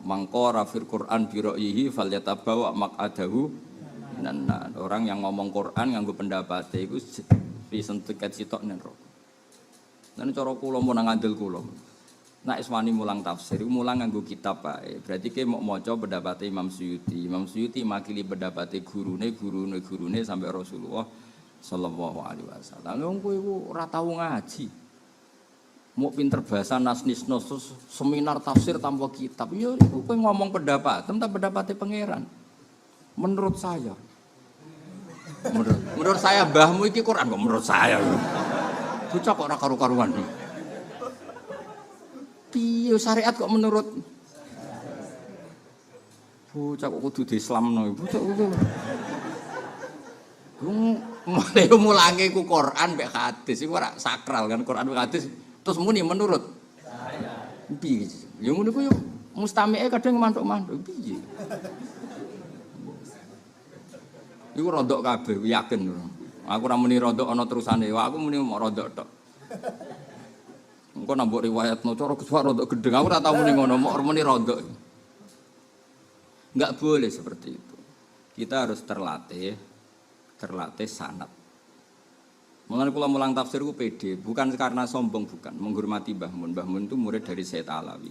Mangqara fil Qur'an bi ra'yihi falyatabawa maq'adahu minan nar. Orang yang ngomong Quran nganggo pendapate iku pisen tiket sitok ning neraka. Lan cara kula mun ngandel kula. Nek iswani mulang tafsir, mulang nganggo kitab wae. Berarti ki mau maca pendapate Imam Suyuti. Imam Suyuti makili pendapate gurune sampai Rasulullah sallallahu alaihi wasallam. Wong kowe iku ora tau ngaji. Mau pinter bahasa nas-nisnos seminar tafsir tanpa kitab. Ya iku kowe ngomong pendapat, tentang pendapatnya pangeran. Menurut saya. Menurut saya mbahmu iki Quran kok menurut saya. Bocah kok ora karu-karuan. Piye syariat kok menurut bocah kok kudu diislamno bocah kuwi. Mulange ku Quran mek hadis iku ora sakral kan Quran mek hadis terus muni menurut saya. Piye? Ya ngono ku yo mustami'e kadang mantuk-mantuk piye. Iku rodok kabeh yakin. Aku ora muni rodok ana terusane, aku muni mau rodok tok. Engko nambah riwayatno cara kesuara rodok gedeng. Aku ora tau muni ngono, muni rodok. Enggak boleh seperti itu. Kita harus terlatih sanad. Mulane kula mulang tafsir ku pede, bukan karena sombong bukan, menghormati Mbah Mun. Mbah Mun itu murid dari Sayyid Alawi.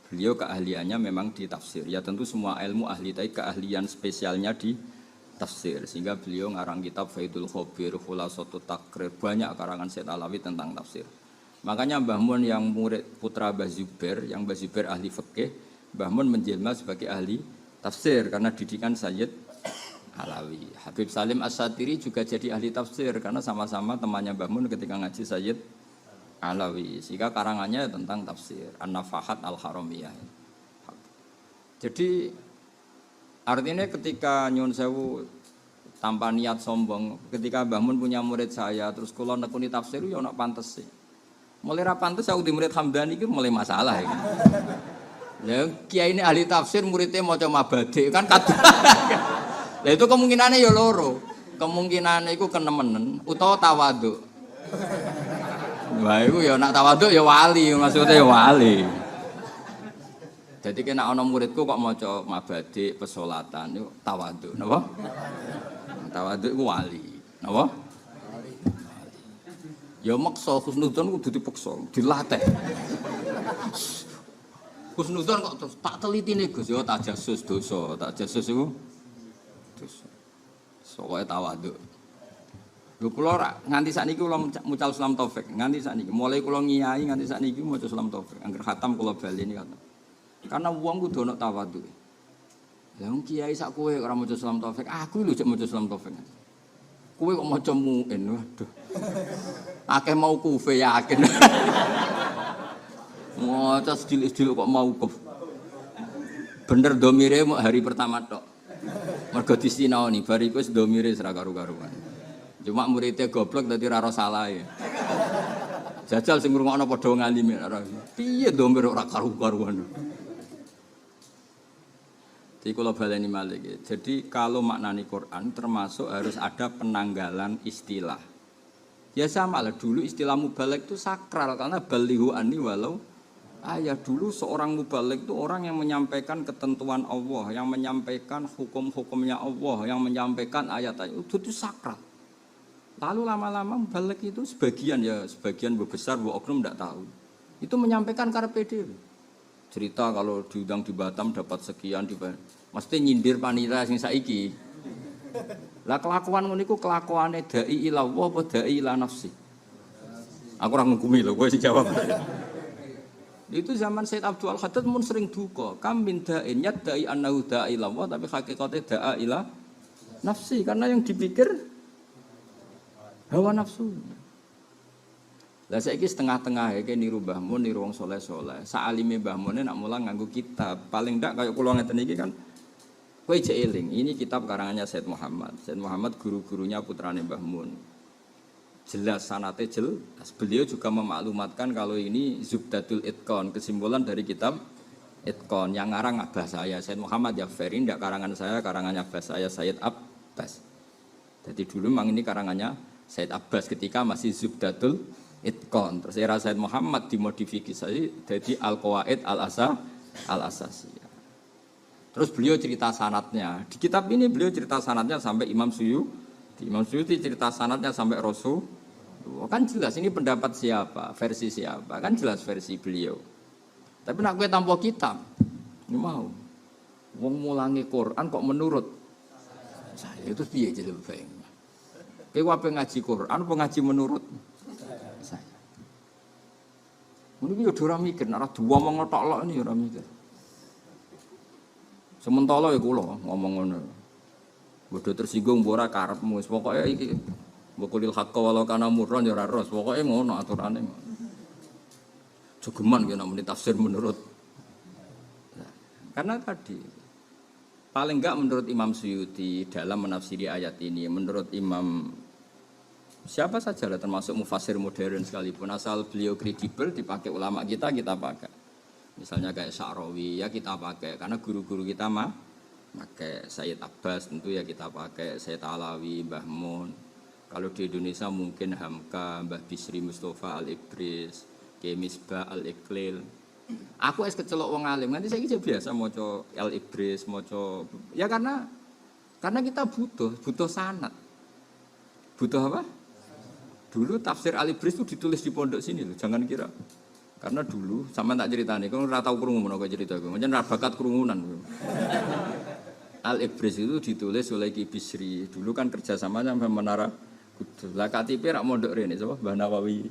Beliau keahliannya memang di tafsir. Ya tentu semua ilmu ahli, tapi keahlian spesialnya di tafsir. Sehingga beliau ngarang kitab Faidul Khabir, Khulasatut Taqrir, banyak karangan Sayyid Alawi tentang tafsir. Makanya Mbah Mun yang murid putra Mbah Zubair, yang Mbah Zubair ahli fikih, Mbah Mun menjelma sebagai ahli tafsir karena didikan Sayyid Alawi. Habib Salim As-Satiri juga jadi ahli tafsir karena sama-sama temannya Mbah Mun ketika ngaji Sayyid Alawi. Sehingga karangannya tentang tafsir An-Nafahat Al-Haramiyah. Jadi artinya ketika nyun sewu tanpa niat sombong, ketika Mbah Mun punya murid saya terus kula nekuni tafsir ya ana pantes sih. Mulai ra pantes aku di murid Hamdani iki mulai masalah ya. Lah kiai ini ahli tafsir muridnya maca mabade kan kadang. Lah itu kemungkinannya ya loro. Kemungkinannya iku kenemenen utawa tawadhu. Wah iku ya nak tawadhu ya wali, maksudnya ya wali. Jadi kena ana muridku kok maca mabade pesolatan niku tawadhu, napa? Tawadhu iku wali. Napa? Ya maksa husnudzon kudu dipaksa, dilatih. Husnudzon kok terus tak telitine Gus, ya tajasus dosa, tajasus iku dosa. Sokoke tawadhu. Lho kula ora nganti sakniki kula mucal Islam Taufik, nganti sakniki mulai kula ngiyai nganti sakniki maca Islam Taufik, angger khatam kula baleni khatam. Karena wong kudu ana tawadhu. Lah wong kiai sak kowe ora maca Islam Taufik, aku lho cek maca Islam Taufik. Kowe kok maca muin, waduh. Akeh mau kufe yakin. Maca sediluk-sediluk kok mau kuf. Bener domire hari pertama tok. Mergo disinaoni, bar iku wis domire ora karu-karuan. Cuma muridnya goblok dadi ora salahe. Jajal sing ngrungokno padha ngalime ora. Piye domire ora karu-karuan. Jadi kalau baleni malih. Jadi kalau maknani Quran termasuk harus ada penanggalan istilah. Ya sama lah dulu istilah mubaligh itu sakral karena balighu anni walau ayat. Dulu seorang mubaligh itu orang yang menyampaikan ketentuan Allah, yang menyampaikan hukum-hukumnya Allah, yang menyampaikan ayat-ayat itu sakral. Lalu lama-lama mubaligh itu sebagian besar bu oknum tidak tahu. Itu menyampaikan karepe dhewe. Cerita kalau diundang di Batam dapat sekian mesti nyindir panitia sing saiki. Lah kelakuan ngono iku kelakuane dai ila Allah apa dai ila nafsi. Aku ora ngukumi lho, kowe sing jawab. Itu zaman Said Abdul Haddad mun sering duka, kam min da'in yadai annahu dai ila Allah tapi hakikate da'a ila nafsi karena yang dipikir hawa nafsu. Lah saiki setengah-tengah iki niru Mbah Mun, niru wong saleh-saleh. Saalime Mbah Mun nek mulang nganggo kitab, paling ndak kaya kula ngeten iki kan kowe jek eling, ini kitab karangannya Said Muhammad. Said Muhammad guru-gurunya putrane Mbah Mun. Jelas sanate jelas. Beliau juga memaklumatkan kalau ini Zubdatul Itqan, kesimpulan dari kitab Itqan yang ngarang abah saya Said Muhammad Jafari, ndak karangan saya, karangannya abah saya Sayyid Abbas. Jadi dulu memang ini karangannya Said Abbas ketika masih Zubdatul Itqan. Terus era Said Muhammad dimodifikasi jadi Al-Qawaid Al-Asasiyah. Terus beliau cerita sanatnya. Di kitab ini beliau cerita sanatnya sampai Imam Suyuti. Imam Suyuti cerita sanatnya sampai Rasul. Kan jelas ini pendapat siapa, versi siapa. Kan jelas versi beliau. Tapi nak gue tanpa kitab. Ini mau. Wong mulangi Quran kok menurut saya itu piye jadi baik. Kowe ape ngaji Quran apa ngaji menurut saya. Mun iki ora mikir nek dua omong tok-tok ini ora mikir. Sementara ya kula ngomong ngono. Bodho tersinggung ora karepmu wis pokoke iki Bukulil haqqa walau kana murran ya ora ros. Pokoke ngono aturane. Jogeman ki nek tafsir menurut. Karena tadi paling enggak menurut Imam Suyuti dalam menafsiri ayat ini, menurut Imam siapa saja lah termasuk mufassir modern sekalipun asal beliau kredibel dipakai ulama kita pakai. Misalnya kayak Sya'rawi ya kita pakai karena guru-guru kita pakai Sayyid Abbas tentu ya kita pakai Sayyid Alawi, Mbah Mun. Kalau di Indonesia mungkin Hamka, Mbah Bisri Mustafa Al-Ibris, Kiai Misbah Al-Iqlil. Aku es kecelok wong alim, nanti saya biasa maca Al-Ibris, maca ya karena kita butuh sanad. Butuh apa? Dulu tafsir Al-Ibris itu ditulis di pondok sini loh, jangan kira. Karena dulu sama tak ceritane, kalau ora tau krungu menawa cerita aku, pancen ra bakat krungunan. Al-Ibris itu ditulis oleh Ki Bisri. Dulu kan kerjasama sampai Menara Kudus. Lah KTP rak mondok rene sapa? Mbah Nawawi.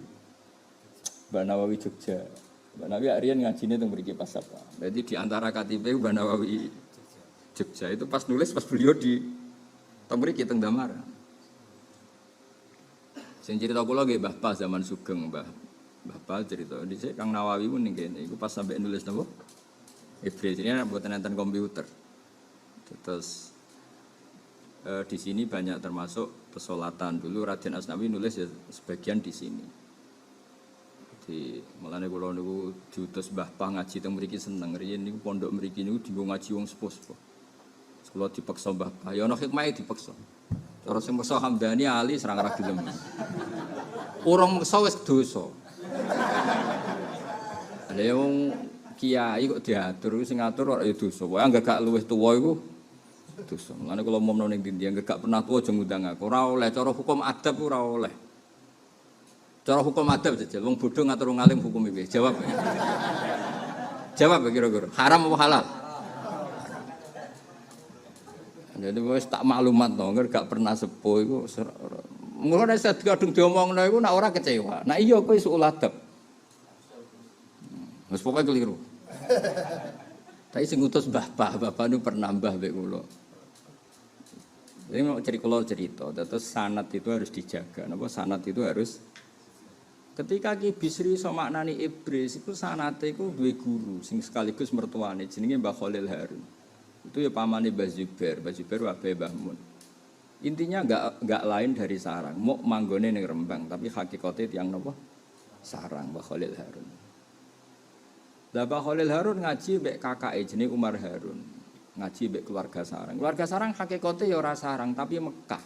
Mbah Nawawi Jogja. Mbah Nawawi arian ngajine teng mriki pas apa. Jadi di antara KTP Mbah Nawawi Jogja itu pas nulis pas beliau di teng mriki teng Damar. Sing cerita kula nggih Mbah Pas zaman Sugeng, Mbah Bapak cerita, dhisik Kang Nawawi pun ning kene iku pas sampai nulis napa? Ibris ini buatan enten komputer. Terus di sini banyak termasuk pesolatan. Dulu Raden Asnawi nulis ya sebagian di sini. Di mulane kula niku diutus Mbah Pah ngaji teng mriki seneng. Riyen niku pondok mriki niku dienggo ngaji wong sepuh-sepuh. Kula dipaksa Mbah Pah, ya ana hikmahe dipaksa. Cara sing meksa Hamdani Ali serang ra gelem. Urung meksa wis dosa. Ada yang kiai kok diatur, sing ngatur ora ya dosa. Wae anggere gak luwih tuwa iku dosa. Mulane kula umumno ning ndi anggere gak pernah tuwa aja ngundang aku. Ora oleh cara hukum adab ora oleh. Cara hukum adab jajal wong bodho ngatur wong alim hukum piye? Jawab. Jawab kira-kira. Haram apa halal? Jadi wis tak maklumat to, anggere gak pernah sepuh iku mulane nek kadung diomongno iku nek ora kecewa. Nah iya kowe iso adab. Wis pokoke keliru. Tapi sing ngutus Bapak niku pernah mbah mbek kula. Ini mau cerita, terus sanad itu harus dijaga. Napa sanad itu harus ketika Ki Bisri iso maknani Ibris itu sanate iku duwe guru sing sekaligus mertuane jenenge Mbah Khalil Harun. Itu ya pamane Mbah Zubair wae Mbah Mun. Intinya enggak lain dari sarang, mau manggone ning Rembang tapi hakikate tiyang napa? Sarang Mbah Khalil Harun. Lah Mbah Khalil Harun ngaji mbek kakake jenenge Umar Harun. Ngaji mbek keluarga sarang. Keluarga sarang hakikate ya ora sarang tapi Mekah.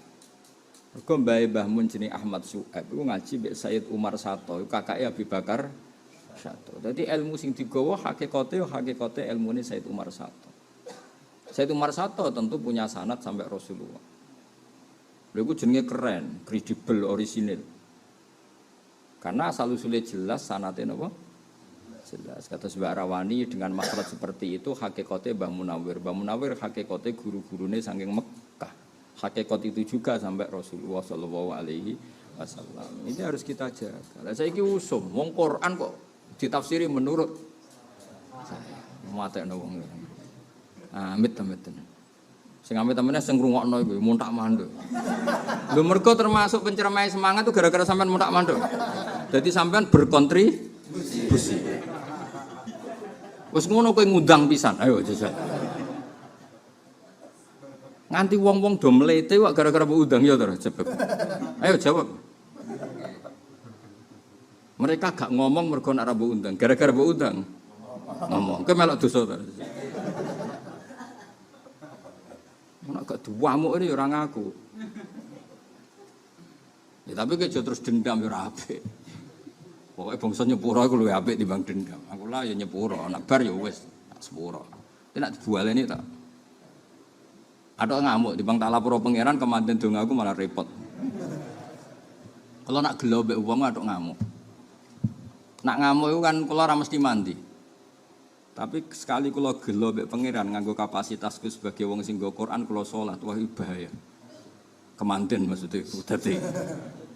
Mergo mbae Mbah Mun jenenge Ahmad Su'aib iku ngaji mbek Sayyid Umar Sato, kakake Abi Bakar Sato. Dadi ilmu sing digawa hakikate ilmune Sayyid Umar Sato. Sayyid Umar Sato tentu punya sanad sampai Rasulullah. Lha iku jenenge keren, kredibel, orisinil. Karena asal usulnya jelas sanate napa? Jelas. Kata Mbak Rawani dengan makhraj seperti itu hakikate Mbah Munawir. Mbah Munawir hakikate guru-gurune saking Mekah. Hakikat itu juga sampai Rasulullah sallallahu alaihi wasallam. Ini harus kita jaga. Lah saiki usum wong Quran kok ditafsiri menurut saya. Matekno wong. Amit. Sing amit-amine sing ngrungokno iku muntak manduk. Lho mergo termasuk pencermai semangat itu gara-gara sampean muntak manduk. Jadi sampean berkontribusi. Wes ngono kowe ngundang pisan. Ayo jajal. Nganti wong-wong do mlete kok gara-gara mbok undang ya to, jebek. Ayo jawab. Mereka gak ngomong mergo nek ora mbok undang, gara-gara mbok undang. Ngomong. Kowe melok dosa to. Nek gak duamuk ini ora ngaku. Ya tapi kok terus dendam ya ora apik. Pokoke bangsa nyepuro iku luwih apik timbang dendam. Aku lah ya nyepuro, nek bar ya wis tak sepuro. Nek dibualeni tak Atau ngamuk timbang tak lapor pangeran kemanten donga aku malah repot. Kalau nak gelo mbek wong atau ngamuk. Nak ngamuk itu kan kula ora mesti mandi. Tapi sekali kula gelo mbek pangeran nganggo kapasitasku sebagai wong sing nggo Quran kula salat wah bahaya. Kemanten maksudnya dadi.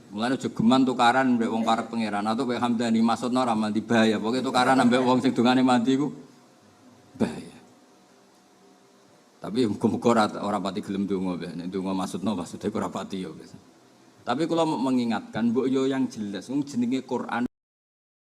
Mulane aja geman tukaran mbek wong karep pangeran atau mbek Hamdani maksudna ora mandi bahaya. Pokoke tukaran mbek wong sing dongane mandi iku bahaya. Tapi muga-muga ora pati gelem donga mbek. Nek donga maksudnya ora pati ya. Tapi kula mengingatkan mbok yo yang jelas wong jenenge Quran